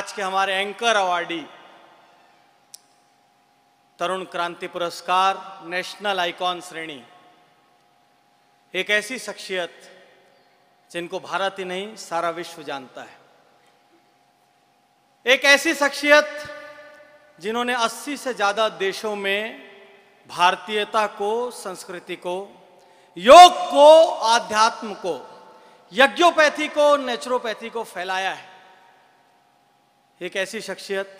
आज के हमारे एंकर अवार्डी तरुण क्रांति पुरस्कार नेशनल आइकॉन श्रेणी, एक ऐसी शख्सियत जिनको भारत ही नहीं सारा विश्व जानता है। एक ऐसी शख्सियत जिन्होंने 80 से ज्यादा देशों में भारतीयता को, संस्कृति को, योग को, आध्यात्म को, यज्ञोपैथी को, नेचुरोपैथी को फैलाया है। एक ऐसी शख्सियत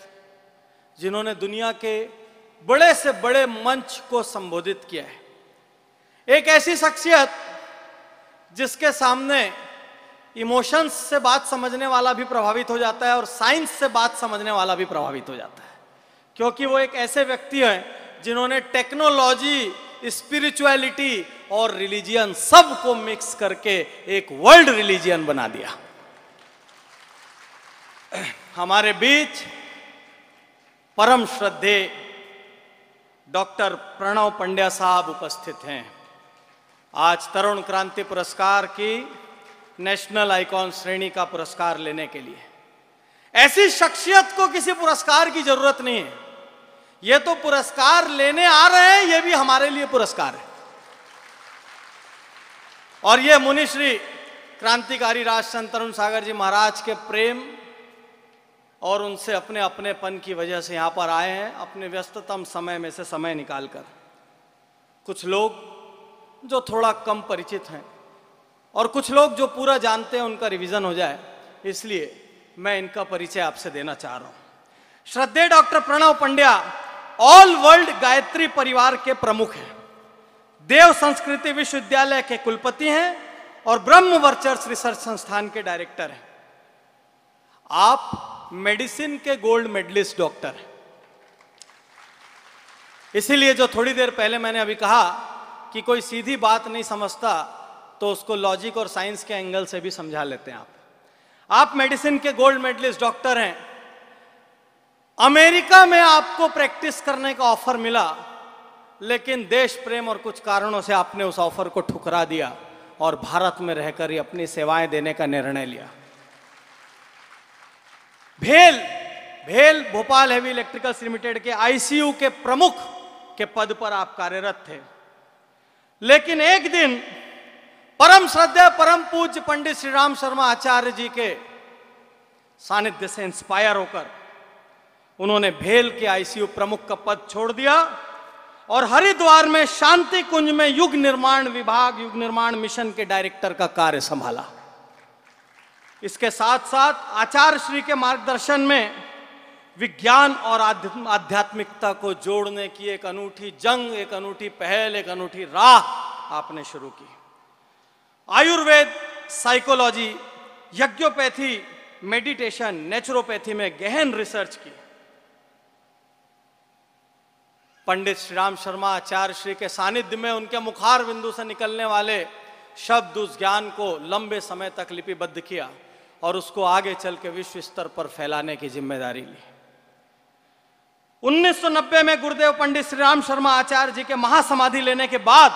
जिन्होंने दुनिया के बड़े से बड़े मंच को संबोधित किया है। एक ऐसी शख्सियत जिसके सामने इमोशंस से बात समझने वाला भी प्रभावित हो जाता है और साइंस से बात समझने वाला भी प्रभावित हो जाता है, क्योंकि वो एक ऐसे व्यक्ति हैं जिन्होंने टेक्नोलॉजी, स्पिरिचुअलिटी और रिलीजियन सबको मिक्स करके एक वर्ल्ड रिलीजियन बना दिया। हमारे बीच परम श्रद्धेय डॉक्टर प्रणव पंड्या साहब उपस्थित हैं। आज तरुण क्रांति पुरस्कार की नेशनल आइकॉन श्रेणी का पुरस्कार लेने के लिए। ऐसी शख्सियत को किसी पुरस्कार की जरूरत नहीं है, ये तो पुरस्कार लेने आ रहे हैं, ये भी हमारे लिए पुरस्कार है। और ये मुनिश्री क्रांतिकारी राजसंत तरुण सागर जी महाराज के प्रेम और उनसे अपने अपनेपन की वजह से यहां पर आए हैं, अपने व्यस्ततम समय में से समय निकालकर। कुछ लोग जो थोड़ा कम परिचित हैं और कुछ लोग जो पूरा जानते हैं, उनका रिवीजन हो जाए, इसलिए मैं इनका परिचय आपसे देना चाह रहा हूं। श्रद्धेय doctor Pranav Pandya all world Gayatri Parivar के प्रमुख हैं, देव संस्कृति विश्वविद्यालय के कुलपति हैं और ब्रह्म वर्चर्स रिसर्च संस्थान के डायरेक्टर हैं। आप मेडिसिन के गोल्ड मेडलिस्ट डॉक्टर हैं। इसीलिए जो थोड़ी देर पहले मैंने अभी कहा कि कोई सीधी बात नहीं समझता तो उसको लॉजिक और साइंस के एंगल से भी समझा लेते हैं। आप मेडिसिन के गोल्ड मेडलिस्ट डॉक्टर हैं। अमेरिका में आपको प्रैक्टिस करने का ऑफर मिला, लेकिन देश प्रेम और कुछ कारणों से आपने उस ऑफर को ठुकरा दिया और भारत में रहकर ही अपनी सेवाएं देने का निर्णय लिया। भेल भोपाल हेवी इलेक्ट्रिकल्स लिमिटेड के आईसीयू के प्रमुख के पद पर आप कार्यरत थे, लेकिन एक दिन परम श्रद्धेय परम पूज्य पंडित श्री राम शर्मा आचार्य जी के सानिध्य से इंस्पायर होकर उन्होंने भेल के आईसीयू प्रमुख का पद छोड़ दिया और हरिद्वार में शांति कुंज में युग निर्माण विभाग, युग निर्माण मिशन के डायरेक्टर का कार्य संभाला। इसके साथ साथ आचार्य श्री के मार्गदर्शन में विज्ञान और आध्यात्मिकता को जोड़ने की एक अनूठी जंग, एक अनूठी पहल, एक अनूठी राह आपने शुरू की। आयुर्वेद, साइकोलॉजी, यज्ञोपैथी, मेडिटेशन, नेचुरोपैथी में गहन रिसर्च की। पंडित श्री राम शर्मा आचार्य श्री के सानिध्य में उनके मुखार बिंदु से निकलने वाले शब्द, उस ज्ञान को लंबे समय तक लिपिबद्ध किया और उसको आगे चल के विश्व स्तर पर फैलाने की जिम्मेदारी ली। 1990 में गुरुदेव पंडित श्री राम शर्मा आचार्य जी के महासमाधि लेने के बाद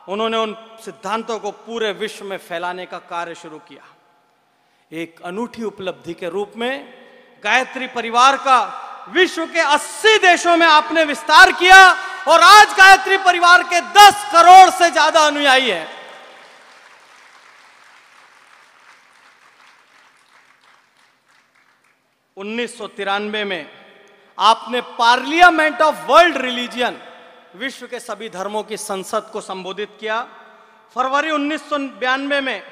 उन्होंने उन सिद्धांतों को पूरे विश्व में फैलाने का कार्य शुरू किया। एक अनूठी उपलब्धि के रूप में गायत्री परिवार का विश्व के 80 देशों में आपने विस्तार किया और आज गायत्री परिवार के 10 करोड़ से ज्यादा अनुयायी हैं। उन्नीस में आपने पार्लियामेंट ऑफ वर्ल्ड रिलीजियन, विश्व के सभी धर्मों की संसद को संबोधित किया। फरवरी 1992 में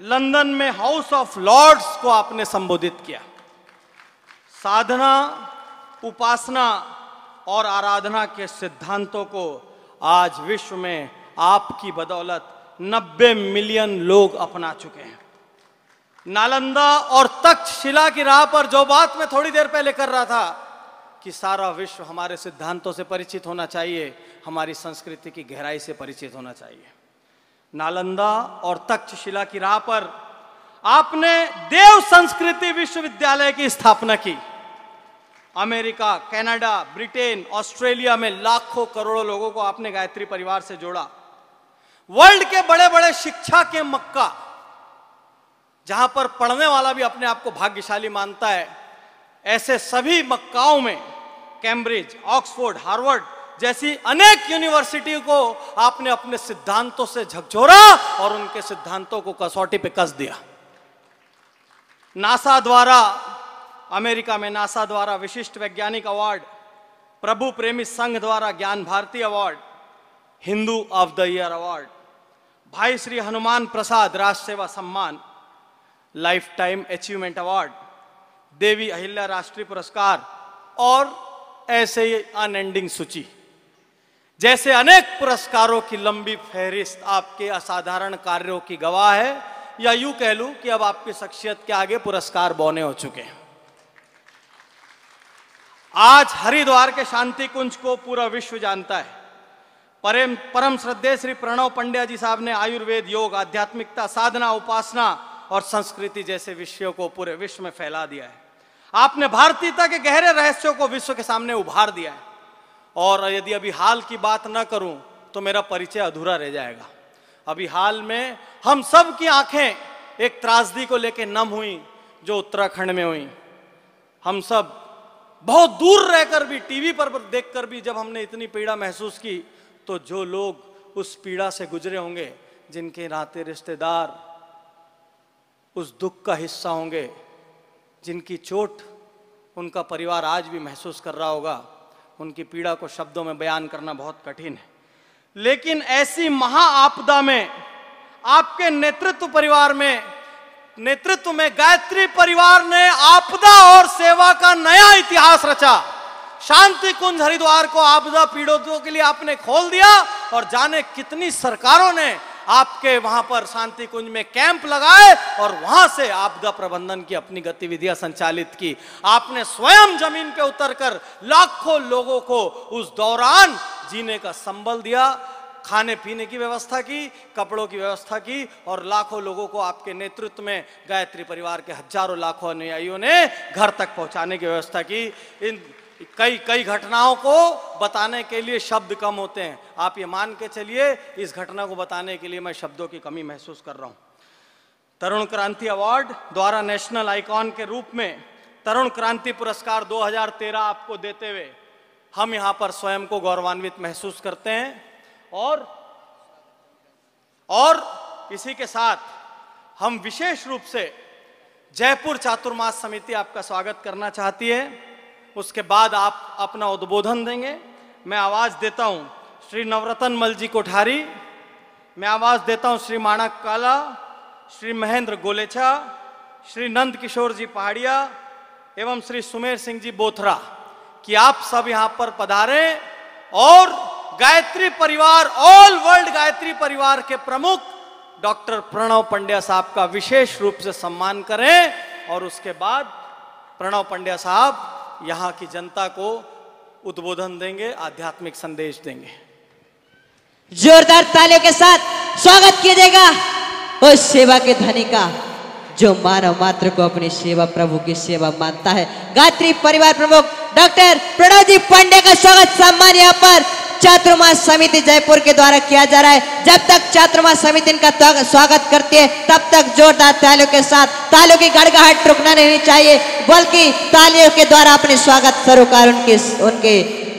लंदन में हाउस ऑफ लॉर्ड्स को आपने संबोधित किया। साधना, उपासना और आराधना के सिद्धांतों को आज विश्व में आपकी बदौलत 90 मिलियन लोग अपना चुके हैं। नालंदा और तक्षशिला की राह पर जो बात मैं थोड़ी देर पहले कर रहा था कि सारा विश्व हमारे सिद्धांतों से परिचित होना चाहिए, हमारी संस्कृति की गहराई से परिचित होना चाहिए। नालंदा और तक्षशिला की राह पर आपने देव संस्कृति विश्वविद्यालय की स्थापना की। अमेरिका, कनाडा, ब्रिटेन, ऑस्ट्रेलिया में लाखों करोड़ों लोगों को आपने गायत्री परिवार से जोड़ा। वर्ल्ड के बड़े बड़े शिक्षा के मक्का, जहां पर पढ़ने वाला भी अपने आप को भाग्यशाली मानता है, ऐसे सभी मक्काओं में कैम्ब्रिज, ऑक्सफोर्ड, हार्वर्ड जैसी अनेक यूनिवर्सिटी को आपने अपने सिद्धांतों से झकझोरा और उनके सिद्धांतों को कसौटी पे कस दिया। नासा द्वारा, अमेरिका में नासा द्वारा विशिष्ट वैज्ञानिक अवार्ड, प्रभु प्रेमी संघ द्वारा Gyan Bharati award, Hindu of the year award, Bhai Shri Hanuman Prasad Rashtra Seva Samman, lifetime achievement award, Devi Ahilya Rashtriya Puraskar और ऐसे ही अनएंडिंग सूची जैसे अनेक पुरस्कारों की लंबी फहरिस्त आपके असाधारण कार्यों की गवाह है, या यूं कह लूं कि अब आपकी शख्सियत के आगे पुरस्कार बौने हो चुके हैं। आज हरिद्वार के शांति कुंज को पूरा विश्व जानता है। परम श्रद्धेय श्री प्रणव पंड्या जी साहब ने आयुर्वेद, योग, आध्यात्मिकता, साधना, उपासना और संस्कृति जैसे विषयों को पूरे विश्व में फैला दिया है। आपने भारतीयता के गहरे रहस्यों को विश्व के सामने उभार दिया है। और यदि अभी हाल की बात न करूं तो मेरा परिचय अधूरा रह जाएगा। अभी हाल में हम सब की आंखें एक त्रासदी को लेकर नम हुई जो उत्तराखंड में हुई। हम सब बहुत दूर रहकर भी, टीवी पर देखकर भी जब हमने इतनी पीड़ा महसूस की, तो जो लोग उस पीड़ा से गुजरे होंगे, जिनके नाते रिश्तेदार उस दुख का हिस्सा होंगे, जिनकी चोट उनका परिवार आज भी महसूस कर रहा होगा, उनकी पीड़ा को शब्दों में बयान करना बहुत कठिन है। लेकिन ऐसी महा आपदा में आपके नेतृत्व में गायत्री परिवार ने आपदा और सेवा का नया इतिहास रचा। शांति कुंज हरिद्वार को आपदा पीड़ितों के लिए आपने खोल दिया और जाने कितनी सरकारों ने आपके वहां पर शांति कुंज में कैंप लगाए और वहां से आपदा प्रबंधन की अपनी गतिविधियां संचालित की। आपने स्वयं जमीन पे उतरकर लाखों लोगों को उस दौरान जीने का संबल दिया, खाने पीने की व्यवस्था की, कपड़ों की व्यवस्था की और लाखों लोगों को आपके नेतृत्व में गायत्री परिवार के हजारों लाखों अनुयायियों ने घर तक पहुंचाने की व्यवस्था की। इन कई घटनाओं को बताने के लिए शब्द कम होते हैं। आप ये मान के चलिए, इस घटना को बताने के लिए मैं शब्दों की कमी महसूस कर रहा हूं। तरुण क्रांति अवार्ड द्वारा नेशनल आइकॉन के रूप में तरुण क्रांति पुरस्कार 2013 आपको देते हुए हम यहां पर स्वयं को गौरवान्वित महसूस करते हैं। और इसी के साथ हम विशेष रूप से जयपुर चातुर्मास समिति आपका स्वागत करना चाहती है। उसके बाद आप अपना उद्बोधन देंगे। मैं आवाज देता हूं श्री नवरत्न मल जी कोठारी, मैं आवाज देता हूं श्री माणक काला, श्री महेंद्र गोलेचा, श्री नंद किशोर जी पहाड़िया एवं श्री सुमेर सिंह जी बोथरा कि आप सब यहां पर पधारें और गायत्री परिवार, ऑल वर्ल्ड गायत्री परिवार के प्रमुख डॉक्टर प्रणव पंड्या साहब का विशेष रूप से सम्मान करें। और उसके बाद प्रणव पंड्या साहब यहां की जनता को उद्बोधन देंगे, आध्यात्मिक संदेश देंगे। जोरदार तालियों के साथ स्वागत कीजिएगा उस सेवा के धनी का जो मानव मात्र को अपनी सेवा, प्रभु की सेवा मानता है। गायत्री परिवार प्रमुख डॉक्टर प्रणव जी पंड्या का स्वागत सम्मान यहाँ पर चातुर्मास समिति जयपुर के द्वारा किया जा रहा है। जब तक चातुर्मास समिति इनका स्वागत करती है तब तक जोरदार तालियों के साथ, तालियों की गड़गड़ाहट रुकना नहीं चाहिए, बल्कि तालियों के द्वारा अपने स्वागत सरोकार उनके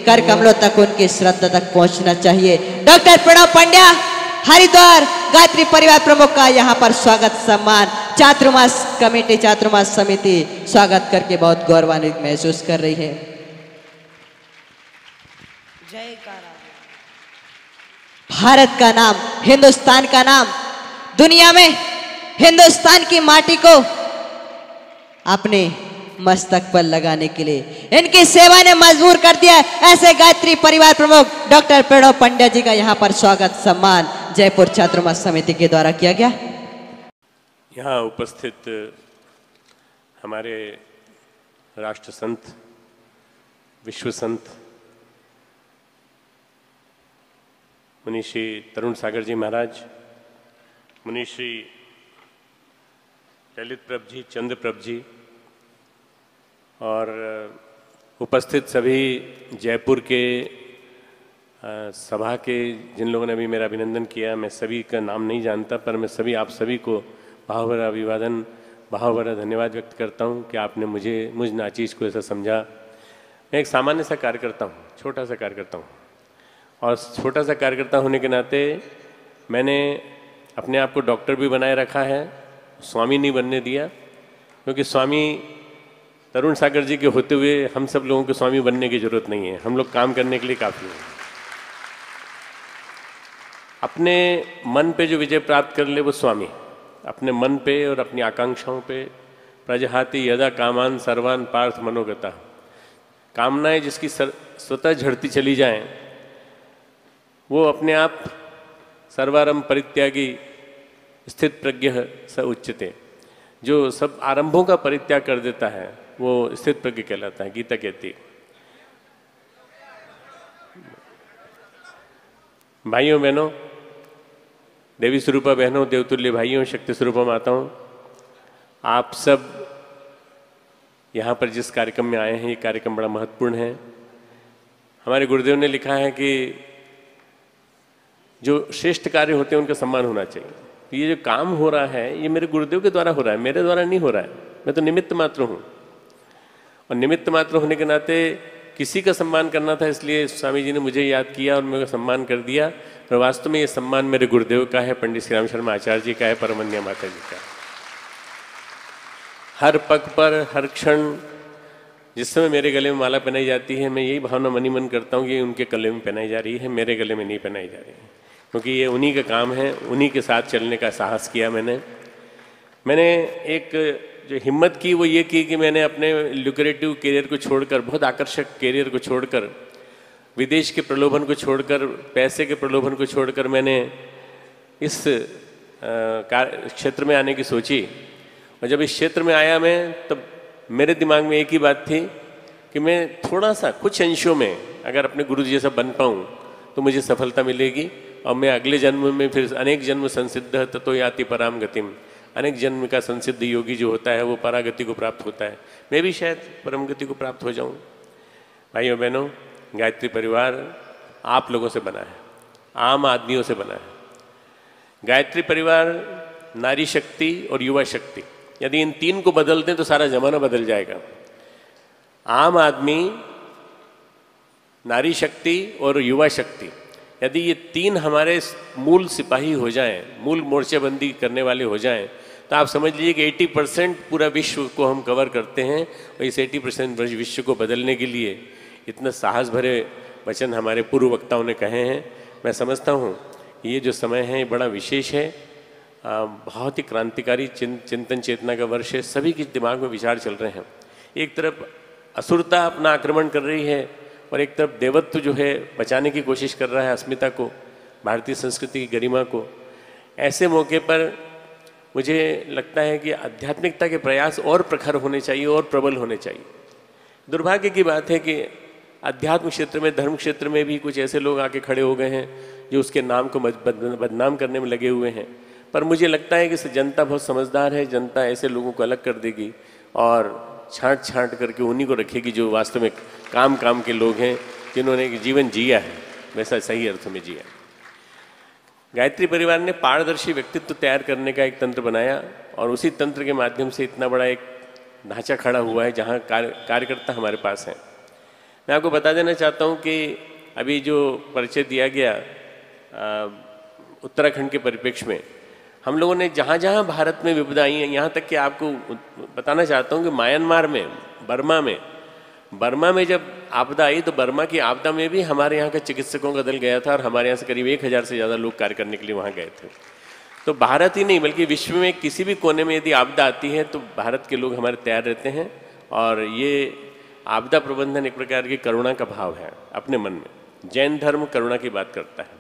कर कमलों तक, उनकी श्रद्धा तक पहुंचना चाहिए। डॉक्टर प्रणव पंड्या हरिद्वार गायत्री परिवार प्रमुख का यहाँ पर स्वागत सम्मान चातुर्मास कमेटी, चातुर्मास समिति स्वागत करके बहुत गौरवान्वित महसूस कर रही है। भारत का नाम, हिंदुस्तान का नाम दुनिया में हिंदुस्तान की माटी को अपने मस्तक पर लगाने के लिए इनकी सेवा ने मजबूर कर दिया। ऐसे गायत्री परिवार प्रमुख डॉक्टर प्रणव पंड्या जी का यहाँ पर स्वागत सम्मान जयपुर चातुर्मास समिति के द्वारा किया गया। यहाँ उपस्थित हमारे राष्ट्र संत, विश्व संत मुनीश्री तरुण सागर जी महाराज, मुनीश्री ललित प्रभ जी, चंद्र प्रभ जी और उपस्थित सभी जयपुर के सभा के जिन लोगों ने भी मेरा अभिनंदन किया, मैं सभी का नाम नहीं जानता, पर मैं सभी आप सभी को भावभरा अभिवादन बहुत बड़ा धन्यवाद व्यक्त करता हूँ कि आपने मुझ नाचीज़ को ऐसा समझा। मैं एक सामान्य सा कार्यकर्ता हूँ, छोटा सा कार्यकर्ता हूँ, और छोटा सा कार्यकर्ता होने के नाते मैंने अपने आप को डॉक्टर भी बनाए रखा है, स्वामी नहीं बनने दिया, क्योंकि स्वामी तरुण सागर जी के होते हुए हम सब लोगों को स्वामी बनने की जरूरत नहीं है, हम लोग काम करने के लिए काफ़ी हैं। अपने मन पे जो विजय प्राप्त कर ले वो स्वामी, अपने मन पे और अपनी आकांक्षाओं पे। प्रजहाति यदा कामान सर्वान पार्थ मनोगता, कामनाएं जिसकी स्वतः झड़ती चली जाएं वो अपने आप सर्वारंभ परित्यागी स्थित प्रज्ञ स उच्यते, जो सब आरंभों का परित्याग कर देता है वो स्थित प्रज्ञ कहलाता है, गीता कहती है। भाइयों बहनों, देवी स्वरूपा बहनों, देवतुल्य भाइयों, शक्ति स्वरूपा माताओं, आप सब यहाँ पर जिस कार्यक्रम में आए हैं ये कार्यक्रम बड़ा महत्वपूर्ण है। हमारे गुरुदेव ने लिखा है कि जो श्रेष्ठ कार्य होते हैं उनका सम्मान होना चाहिए। तो ये जो काम हो रहा है ये मेरे गुरुदेव के द्वारा हो रहा है, मेरे द्वारा नहीं हो रहा है, मैं तो निमित्त मात्र हूँ। और निमित्त मात्र होने के नाते किसी का सम्मान करना था, इसलिए स्वामी जी ने मुझे याद किया और मेरा सम्मान कर दिया। और वास्तव में ये सम्मान मेरे गुरुदेव का है, पंडित श्री राम शर्मा आचार्य जी का है, परमन्या माता जी का। हर पग पर, हर क्षण जिस समय मेरे गले में माला पहनाई जाती है, मैं यही भावना मनी मन करता हूँ कि उनके गले में पहनाई जा रही है, मेरे गले में नहीं पहनाई जा रही है, क्योंकि ये उन्हीं का काम है, उन्हीं के साथ चलने का साहस किया मैंने एक जो हिम्मत की वो ये की कि मैंने अपने ल्यूक्रेटिव करियर को छोड़कर, बहुत आकर्षक करियर को छोड़कर, विदेश के प्रलोभन को छोड़कर, पैसे के प्रलोभन को छोड़कर मैंने इस क्षेत्र में आने की सोची। और जब इस क्षेत्र में आया मैं, तब मेरे दिमाग में एक ही बात थी कि मैं थोड़ा सा कुछ अंशों में अगर अपने गुरु जी जैसा बन पाऊँ तो मुझे सफलता मिलेगी, और मैं अगले जन्म में फिर अनेक जन्म संसिद्ध ततो याति पराम गतिम, अनेक जन्म का संसिद्ध योगी जो होता है वो परागति को प्राप्त होता है, मैं भी शायद परम गति को प्राप्त हो जाऊं। भाइयों बहनों, गायत्री परिवार आप लोगों से बना है, आम आदमियों से बना है। गायत्री परिवार नारी शक्ति और युवा शक्ति, यदि इन तीन को बदल दें तो सारा जमाना बदल जाएगा। आम आदमी, नारी शक्ति और युवा शक्ति, यदि ये तीन हमारे मूल सिपाही हो जाएं, मूल मोर्चेबंदी करने वाले हो जाएं, तो आप समझ लीजिए कि 80% पूरा विश्व को हम कवर करते हैं। और इस 80% विश्व को बदलने के लिए इतना साहस भरे वचन हमारे पूर्व वक्ताओं ने कहे हैं। मैं समझता हूँ ये जो समय है बड़ा विशेष है, बहुत ही क्रांतिकारी चिंतन चेतना का वर्ष है। सभी के दिमाग में विचार चल रहे हैं, एक तरफ असुरता अपना आक्रमण कर रही है और एक तरफ देवत्व जो है बचाने की कोशिश कर रहा है, अस्मिता को, भारतीय संस्कृति की गरिमा को। ऐसे मौके पर मुझे लगता है कि आध्यात्मिकता के प्रयास और प्रखर होने चाहिए और प्रबल होने चाहिए। दुर्भाग्य की बात है कि अध्यात्म क्षेत्र में, धर्म क्षेत्र में भी कुछ ऐसे लोग आके खड़े हो गए हैं जो उसके नाम को बदनाम करने में लगे हुए हैं। पर मुझे लगता है कि जनता बहुत समझदार है, जनता ऐसे लोगों को अलग कर देगी और छांट छांट करके उन्हीं को रखेगी जो वास्तव में काम के लोग हैं, जिन्होंने जीवन जिया है, वैसा सही अर्थ में जिया। गायत्री परिवार ने पारदर्शी व्यक्तित्व तैयार करने का एक तंत्र बनाया और उसी तंत्र के माध्यम से इतना बड़ा एक ढांचा खड़ा हुआ है जहाँ कार्यकर्ता हमारे पास हैं। मैं आपको बता देना चाहता हूँ कि अभी जो परिचय दिया गया उत्तराखंड के परिप्रेक्ष्य में, हम लोगों ने जहाँ जहाँ भारत में विपदा आई हैं, यहाँ तक कि आपको बताना चाहता हूँ कि म्यांमार में, बर्मा में जब आपदा आई तो बर्मा की आपदा में भी हमारे यहाँ के चिकित्सकों का दल गया था और हमारे यहाँ से करीब 1000 से ज़्यादा लोग कार्य करने के लिए वहाँ गए थे। तो भारत ही नहीं बल्कि विश्व में किसी भी कोने में यदि आपदा आती है तो भारत के लोग हमारे तैयार रहते हैं। और ये आपदा प्रबंधन एक प्रकार की करुणा का भाव है अपने मन में। जैन धर्म करुणा की बात करता है।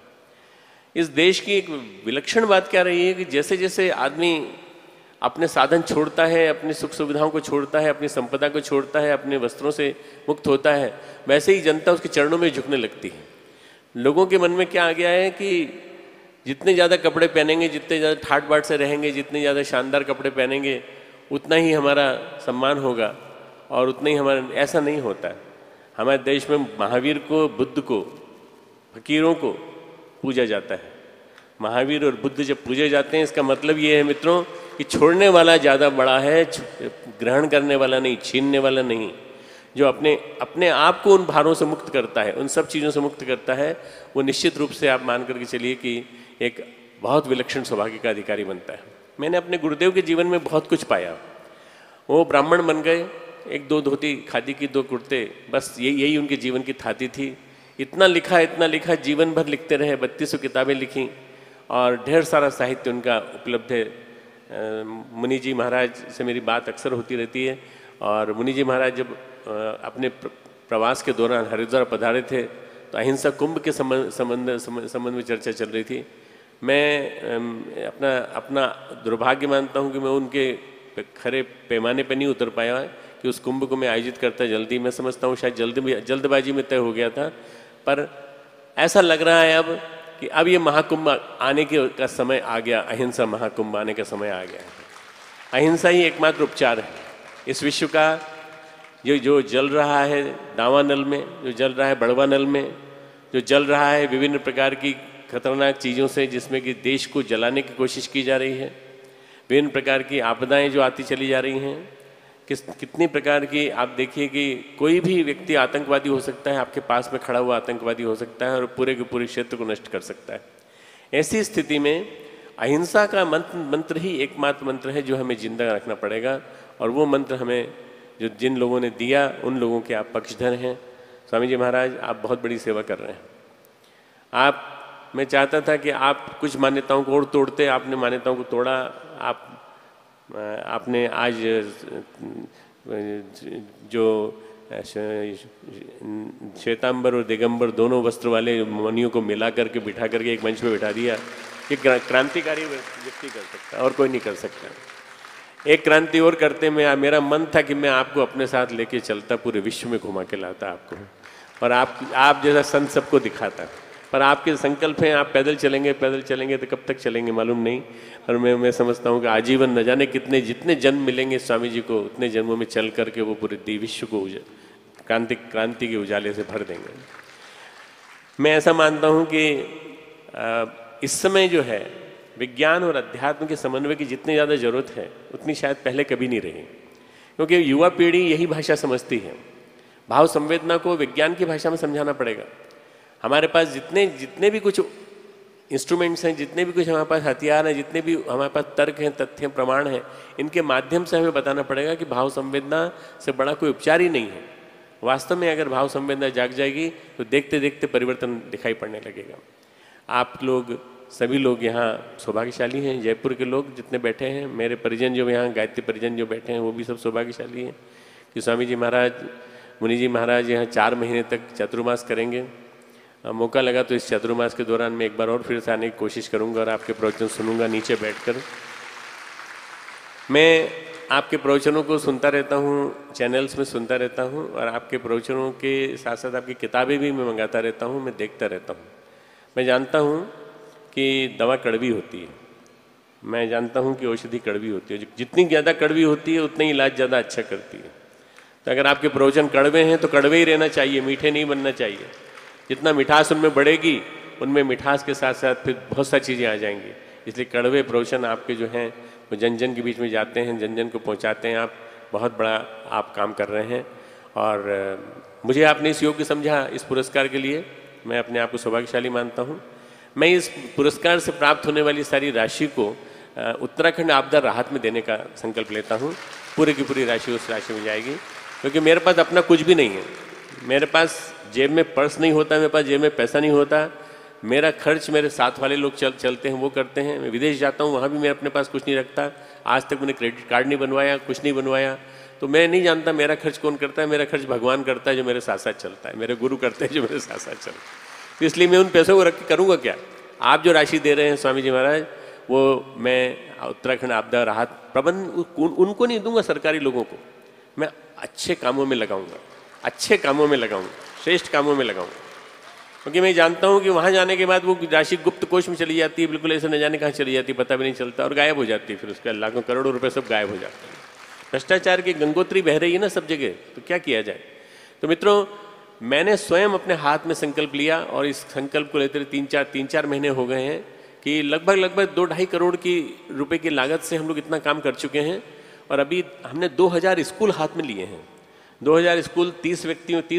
इस देश की एक विलक्षण बात क्या रही है कि जैसे जैसे आदमी अपने साधन छोड़ता है, अपनी सुख सुविधाओं को छोड़ता है, अपनी संपदा को छोड़ता है, अपने वस्त्रों से मुक्त होता है, वैसे ही जनता उसके चरणों में झुकने लगती है। लोगों के मन में क्या आ गया है कि जितने ज़्यादा कपड़े पहनेंगे, जितने ज़्यादा ठाट बाट से रहेंगे, जितने ज़्यादा शानदार कपड़े पहनेंगे, उतना ही हमारा सम्मान होगा और उतना ही हमारा। ऐसा नहीं होता है। हमारे देश में महावीर को, बुद्ध को, फकीरों को पूजा जाता है। महावीर और बुद्ध जब पूजे जाते हैं, इसका मतलब ये है मित्रों कि छोड़ने वाला ज़्यादा बड़ा है, ग्रहण करने वाला नहीं, छीनने वाला नहीं। जो अपने अपने आप को उन भारों से मुक्त करता है, उन सब चीज़ों से मुक्त करता है, वो निश्चित रूप से आप मान करके चलिए कि एक बहुत विलक्षण सौभाग्य का अधिकारी बनता है। मैंने अपने गुरुदेव के जीवन में बहुत कुछ पाया। वो ब्राह्मण बन गए, एक दो धोती खादी की, दो कुर्ते, बस यही उनके जीवन की थाती थी। इतना लिखा, जीवन भर लिखते रहे, 3200 किताबें लिखी और ढेर सारा साहित्य उनका उपलब्ध है। मुनि जी महाराज से मेरी बात अक्सर होती रहती है और मुनि जी महाराज जब अपने प्रवास के दौरान हरिद्वार पधारे थे तो अहिंसा कुंभ के संबंध में चर्चा चल रही थी। मैं अपना दुर्भाग्य मानता हूँ कि मैं उनके खरे पैमाने पे नहीं उतर पाया कि उस कुंभ को मैं आयोजित करता जल्दी। मैं समझता हूँ शायद जल्दबाजी में तय हो गया था, पर ऐसा लग रहा है अब कि अब ये महाकुंभ आने का समय आ गया, अहिंसा महाकुंभ आने का समय आ गया है। अहिंसा ही एकमात्र उपचार है इस विश्व का। जो जल रहा है दावानल में, जो जल रहा है बड़वा नल में, जो जल रहा है विभिन्न प्रकार की खतरनाक चीज़ों से जिसमें कि देश को जलाने की कोशिश की जा रही है, विभिन्न प्रकार की आपदाएं जो आती चली जा रही हैं, कितनी प्रकार की आप देखिए कि कोई भी व्यक्ति आतंकवादी हो सकता है, आपके पास में खड़ा हुआ आतंकवादी हो सकता है और पूरे के पूरे क्षेत्र को नष्ट कर सकता है। ऐसी स्थिति में अहिंसा का मंत्र ही एकमात्र मंत्र है जो हमें जिंदा रखना पड़ेगा। और वो मंत्र हमें जो जिन लोगों ने दिया उन लोगों के आप पक्षधर हैं। स्वामी जी महाराज, आप बहुत बड़ी सेवा कर रहे हैं। मैं चाहता था कि आप कुछ मान्यताओं को और तोड़ते, आपने मान्यताओं को तोड़ा। आपने आज जो श्वेतांबर और दिगंबर दोनों वस्त्र वाले मुनियों को मिला करके बिठा करके एक मंच पे बिठा दिया, ये क्रांतिकारी व्यक्ति कर सकता है और कोई नहीं कर सकता। एक क्रांति और करते में मेरा मन था कि मैं आपको अपने साथ लेके चलता, पूरे विश्व में घुमा के लाता आपको, और आप जैसा संत सबको दिखाता। पर आपके संकल्प हैं आप पैदल चलेंगे तो कब तक चलेंगे मालूम नहीं। और मैं समझता हूँ कि आजीवन न जाने जितने जन्म मिलेंगे स्वामी जी को, उतने जन्मों में चल करके वो पूरे विश्व को क्रांति के उजाले से भर देंगे। मैं ऐसा मानता हूँ कि इस समय जो है विज्ञान और अध्यात्म के समन्वय की जितनी ज़्यादा जरूरत है उतनी शायद पहले कभी नहीं रही, क्योंकि युवा पीढ़ी यही भाषा समझती है। भाव संवेदना को विज्ञान की भाषा में समझाना पड़ेगा। हमारे पास जितने भी कुछ इंस्ट्रूमेंट्स हैं, जितने भी कुछ हमारे पास हथियार हैं, जितने भी हमारे पास तर्क हैं, तथ्य प्रमाण हैं, इनके माध्यम से हमें बताना पड़ेगा कि भाव संवेदना से बड़ा कोई उपचार ही नहीं है। वास्तव में अगर भाव संवेदना जाग जाएगी तो देखते देखते परिवर्तन दिखाई पड़ने लगेगा। आप लोग सभी लोग यहाँ सौभाग्यशाली हैं, जयपुर के लोग जितने बैठे हैं, मेरे परिजन जो यहाँ गायत्री परिजन जो बैठे हैं वो भी सब सौभाग्यशाली हैं कि स्वामी जी महाराज, मुनि जी महाराज यहाँ 4 महीने तक चातुर्मास करेंगे। मौका लगा तो इस चातुर्मास के दौरान मैं एक बार और फिर से आने की कोशिश करूँगा और आपके प्रवचन सुनूंगा नीचे बैठकर। मैं आपके प्रवचनों को सुनता रहता हूँ, चैनल्स में सुनता रहता हूँ, और आपके प्रवचनों के साथ साथ आपकी किताबें भी मैं मंगाता रहता हूँ, मैं देखता रहता हूँ। मैं जानता हूँ कि दवा कड़वी होती है, मैं जानता हूँ कि औषधि कड़वी होती है। जितनी ज़्यादा कड़वी होती है उतना ही इलाज ज़्यादा अच्छा करती है। तो अगर आपके प्रवचन कड़वे हैं तो कड़वे ही रहना चाहिए, मीठे नहीं बनना चाहिए। जितना मिठास उनमें बढ़ेगी, उनमें मिठास के साथ साथ फिर बहुत सारी चीज़ें आ जाएंगी। इसलिए कड़वे प्रवचन आपके जो हैं वो जन जन के बीच में जाते हैं, जन जन को पहुँचाते हैं। आप बहुत बड़ा आप काम कर रहे हैं और मुझे आपने इस योग्य समझा इस पुरस्कार के लिए। मैं अपने आप को सौभाग्यशाली मानता हूँ। मैं इस पुरस्कार से प्राप्त होने वाली सारी राशि को उत्तराखंड आपदा राहत में देने का संकल्प लेता हूँ। पूरी की पूरी राशि उस राशि में जाएगी, क्योंकि मेरे पास अपना कुछ भी नहीं है। मेरे पास जेब में पर्स नहीं होता, मेरे पास जेब में पैसा नहीं होता। मेरा खर्च मेरे साथ वाले लोग चलते हैं, वो करते हैं। मैं विदेश जाता हूँ, वहाँ भी मैं अपने पास कुछ नहीं रखता। आज तक मैंने क्रेडिट कार्ड नहीं बनवाया, कुछ नहीं बनवाया। तो मैं नहीं जानता मेरा खर्च कौन करता है। मेरा खर्च भगवान करता है जो मेरे साथ साथ चलता है, मेरे गुरु करते हैं जो मेरे साथ साथ चलता है। तो इसलिए मैं उन पैसों को रख के करूँगा क्या। आप जो राशि दे रहे हैं स्वामी जी महाराज, वो मैं उत्तराखंड आपदा राहत प्रबंध उनको नहीं दूंगा, सरकारी लोगों को मैं अच्छे कामों में लगाऊंगा, अच्छे कामों में लगाऊंगा, श्रेष्ठ कामों में लगाऊंगा। क्योंकि मैं जानता हूँ कि वहाँ जाने के बाद वो राशि गुप्त कोष में चली जाती है, बिल्कुल ऐसे न जाने कहाँ चली जाती है, पता भी नहीं चलता और गायब हो जाती है। फिर उसके लाखों करोड़ों रुपए सब गायब हो जाते हैं। भ्रष्टाचार की गंगोत्री बह रही है ना सब जगह, तो क्या किया जाए। तो मित्रों, मैंने स्वयं अपने हाथ में संकल्प लिया और इस संकल्प को लेते 3-4 महीने हो गए हैं कि लगभग 2-2.5 करोड़ की रुपए की लागत से हम लोग इतना काम कर चुके हैं। और अभी हमने 2000 स्कूल हाथ में लिए हैं। 2000 स्कूल 30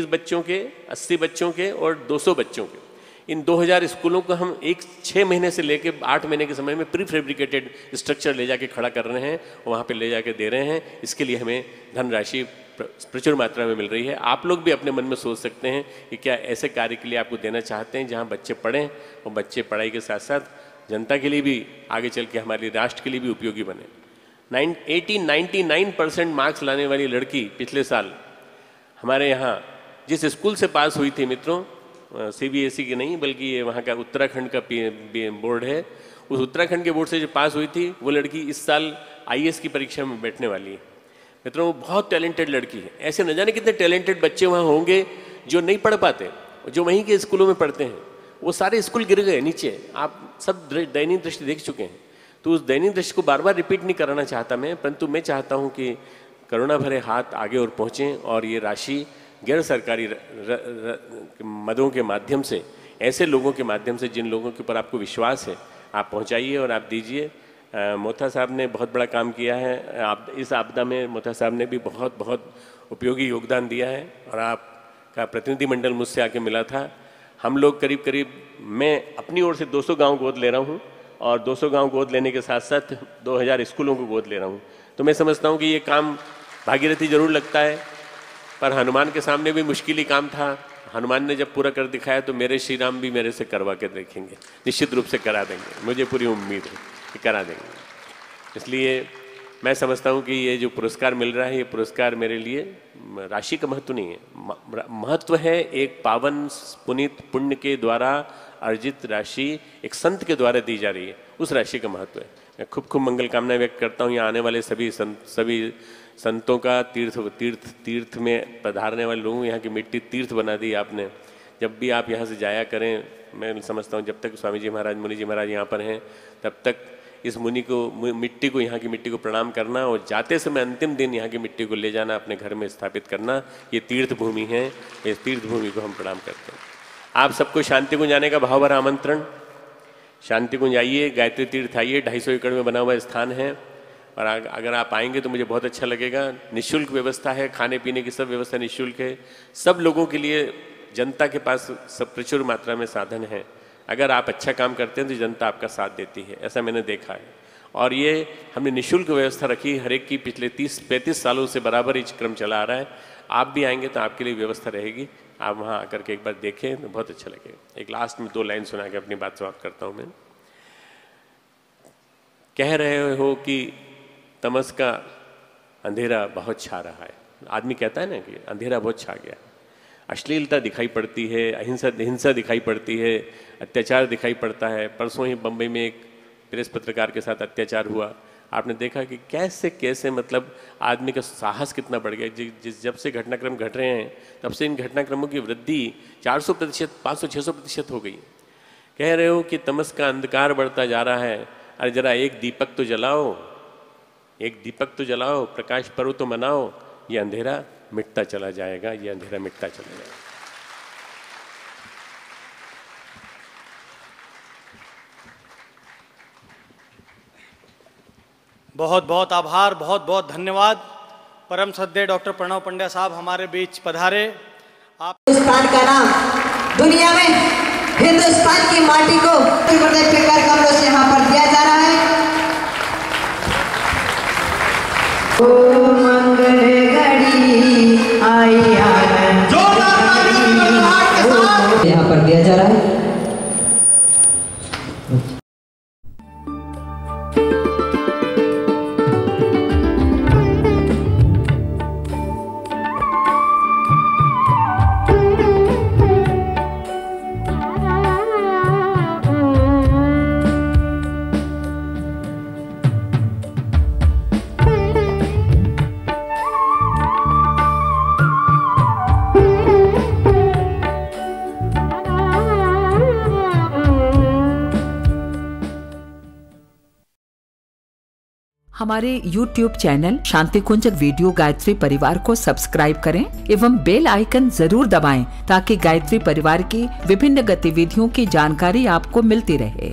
बच्चों के, 80 बच्चों के और 200 बच्चों के। इन 2000 स्कूलों को हम 6 महीने से लेकर 8 महीने के समय में प्री फैब्रिकेटेड स्ट्रक्चर ले जाके खड़ा कर रहे हैं, वहाँ पे ले जाके दे रहे हैं। इसके लिए हमें धनराशि प्रचुर मात्रा में मिल रही है। आप लोग भी अपने मन में सोच सकते हैं कि क्या ऐसे कार्य के लिए आपको देना चाहते हैं जहाँ बच्चे पढ़ें और बच्चे पढ़ाई के साथ साथ जनता के लिए भी आगे चल के हमारे राष्ट्र के लिए भी उपयोगी बने। 99% मार्क्स लाने वाली लड़की पिछले साल हमारे यहाँ जिस स्कूल से पास हुई थी मित्रों, CBSE की नहीं बल्कि ये वहाँ का उत्तराखंड का बोर्ड है, उस उत्तराखंड के बोर्ड से जो पास हुई थी वो लड़की इस साल IAS की परीक्षा में बैठने वाली है। मित्रों वो बहुत टैलेंटेड लड़की है। ऐसे न जाने कितने टैलेंटेड बच्चे वहाँ होंगे जो नहीं पढ़ पाते, जो वहीं के स्कूलों में पढ़ते हैं। वो सारे स्कूल गिर गए नीचे, आप सब दयनीय दृश्य देख चुके हैं। तो उस दयनीय दृश्य को बार बार रिपीट नहीं कराना चाहता मैं, परंतु मैं चाहता हूँ कि करुणा भरे हाथ आगे और पहुँचें और ये राशि गैर सरकारी मदों के माध्यम से, ऐसे लोगों के माध्यम से जिन लोगों के ऊपर आपको विश्वास है, आप पहुंचाइए और आप दीजिए। मोथा साहब ने बहुत बड़ा काम किया है। आप इस आपदा में मोथा साहब ने भी बहुत उपयोगी योगदान दिया है और आपका प्रतिनिधिमंडल मुझसे आके मिला था। हम लोग करीब मैं अपनी ओर से 200 गाँव गोद ले रहा हूँ और 200 गाँव गोद लेने के साथ साथ 2000 स्कूलों को गोद ले रहा हूँ। तो मैं समझता हूँ कि ये काम भागीरथी जरूर लगता है, पर हनुमान के सामने भी मुश्किल ही काम था। हनुमान ने जब पूरा कर दिखाया तो मेरे श्री राम भी मेरे से करवा के देखेंगे, निश्चित रूप से करा देंगे, मुझे पूरी उम्मीद है कि करा देंगे। इसलिए मैं समझता हूँ कि ये जो पुरस्कार मिल रहा है, ये पुरस्कार मेरे लिए राशि का महत्व नहीं है, महत्व है एक पावन पुनीत पुण्य के द्वारा अर्जित राशि, एक संत के द्वारा दी जा रही है, उस राशि का महत्व है। मैं खूब मंगल कामना व्यक्त करता हूँ यहाँ आने वाले सभी संतों का, तीर्थ में पधारने वाले लोगों, यहाँ की मिट्टी तीर्थ बना दी आपने। जब भी आप यहाँ से जाया करें, मैं समझता हूँ जब तक स्वामी जी महाराज, मुनि जी महाराज यहाँ पर हैं, तब तक इस मुनि को, मिट्टी को, यहाँ की मिट्टी को प्रणाम करना और जाते समय अंतिम दिन यहाँ की मिट्टी को ले जाना, अपने घर में स्थापित करना। ये तीर्थ भूमि है, इस तीर्थ भूमि को हम प्रणाम करते हैं। आप सबको शांति कुंज आने का भाव भरा आमंत्रण। शांति कुंज आइए, गायत्री तीर्थ आइए, 250 एकड़ में बना हुआ स्थान है और अगर आप आएंगे तो मुझे बहुत अच्छा लगेगा। निःशुल्क व्यवस्था है, खाने पीने की सब व्यवस्था निःशुल्क है। सब लोगों के लिए, जनता के पास सब प्रचुर मात्रा में साधन है। अगर आप अच्छा काम करते हैं तो जनता आपका साथ देती है, ऐसा मैंने देखा है। और ये हमने निःशुल्क व्यवस्था रखी हर एक की, पिछले 30-35 सालों से बराबर ही क्रम चला आ रहा है। आप भी आएंगे तो आपके लिए व्यवस्था रहेगी, आप वहाँ आकर के एक बार देखें तो बहुत अच्छा लगेगा। एक लास्ट में 2 लाइन सुना के अपनी बात समाप्त करता हूँ मैं। कह रहे हो कि तमस का अंधेरा बहुत छा रहा है, आदमी कहता है ना कि अंधेरा बहुत छा गया, अश्लीलता दिखाई पड़ती है, हिंसा दिखाई पड़ती है, अत्याचार दिखाई पड़ता है। परसों ही बम्बई में एक प्रेस पत्रकार के साथ अत्याचार हुआ, आपने देखा कि कैसे मतलब आदमी का साहस कितना बढ़ गया। जब से घटनाक्रम घट रहे हैं तब से इन घटनाक्रमों की वृद्धि 400%, 500-600% हो गई। कह रहे हो कि तमस का अंधकार बढ़ता जा रहा है, अरे जरा एक दीपक तो जलाओ, एक दीपक तो जलाओ, प्रकाश पर्व तो मनाओ। ये अंधेरा मिटता चला जाएगा, ये अंधेरा मिटता चला जाएगा। बहुत बहुत आभार, बहुत बहुत धन्यवाद। परम श्रद्धेय डॉक्टर प्रणव पंड्या साहब हमारे बीच पधारे। आप हिंदुस्तान का नाम दुनिया में, हिंदुस्तान की माटी को फिकर कमरों से यहाँ पर दिया जा रहा है। मंगल घड़ी आई आनंद, यहाँ पर दिया जा रहा है। हमारे YouTube चैनल शांति कुंज वीडियो गायत्री परिवार को सब्सक्राइब करें एवं बेल आइकन जरूर दबाएं ताकि गायत्री परिवार की विभिन्न गतिविधियों की जानकारी आपको मिलती रहे।